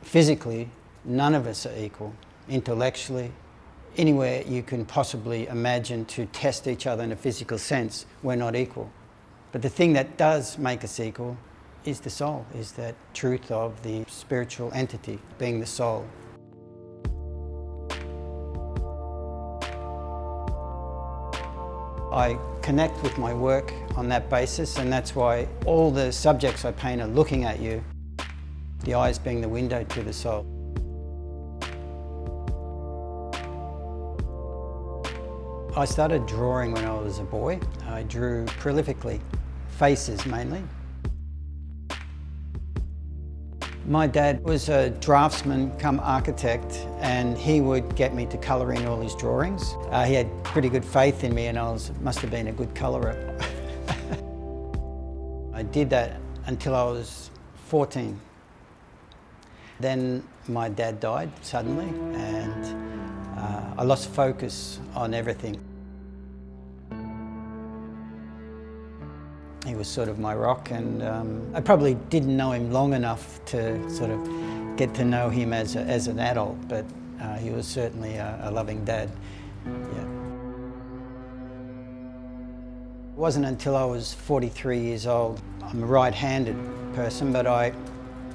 Physically, none of us are equal. Intellectually, anywhere you can possibly imagine to test each other in a physical sense, we're not equal. But the thing that does make us equal is the soul, is that truth of the spiritual entity, being the soul. I connect with my work on that basis, and that's why all the subjects I paint are looking at you, the eyes being the window to the soul. I started drawing when I was a boy. I drew prolifically, faces mainly. My dad was a draftsman come architect, and he would get me to colour in all his drawings. He had pretty good faith in me, and must have been a good colourer. I did that until I was 14. Then my dad died suddenly, and I lost focus on everything. He was sort of my rock, and I probably didn't know him long enough to sort of get to know him as an adult, but he was certainly a loving dad. Yeah. It wasn't until I was 43 years old. I'm a right-handed person, but I,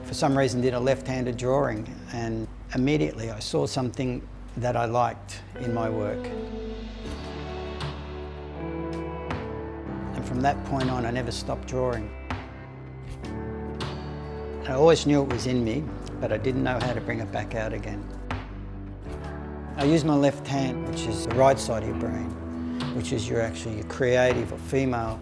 for some reason, did a left-handed drawing, and immediately I saw something that I liked in my work. And from that point on, I never stopped drawing. I always knew it was in me, but I didn't know how to bring it back out again. I use my left hand, which is the right side of your brain, which is your creative or female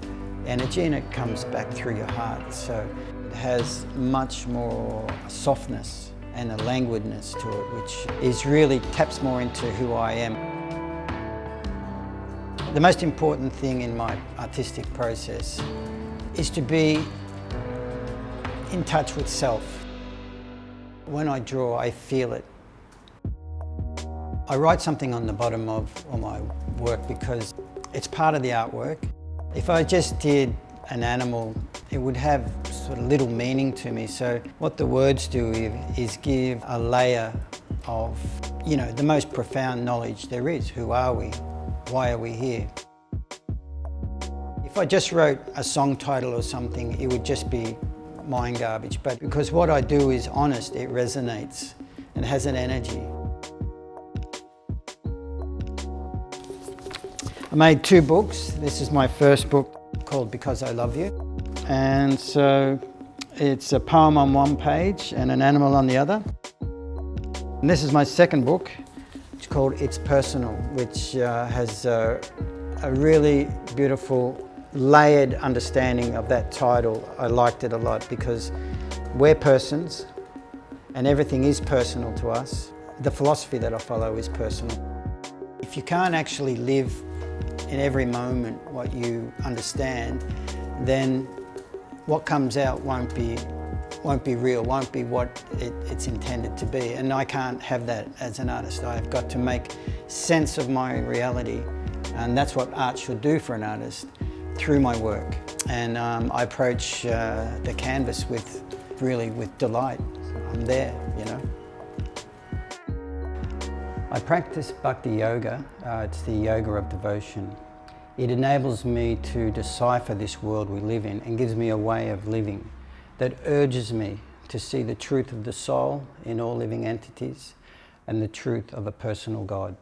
energy, and it comes back through your heart. So it has much more softness and a languidness to it, which really taps more into who I am. The most important thing in my artistic process is to be in touch with self. When I draw, I feel it. I write something on the bottom of all my work because it's part of the artwork. If I just did an animal, it would have sort of little meaning to me. So what the words do is give a layer of, the most profound knowledge there is. Who are we? Why are we here? If I just wrote a song title or something, it would just be mind garbage. But because what I do is honest, it resonates and has an energy. I made 2 books. This is my first book called Because I Love You. And so it's a poem on one page and an animal on the other. And this is my second book. It's called It's Personal, which has a really beautiful layered understanding of that title. I liked it a lot because we're persons and everything is personal to us. The philosophy that I follow is personal. If you can't actually live in every moment what you understand, then what comes out won't be real, won't be what it's intended to be. And I can't have that as an artist. I've got to make sense of my reality, and that's what art should do for an artist, through my work. And I approach the canvas with delight. I'm there, I practice Bhakti Yoga. It's the yoga of devotion. It enables me to decipher this world we live in and gives me a way of living that urges me to see the truth of the soul in all living entities and the truth of a personal God.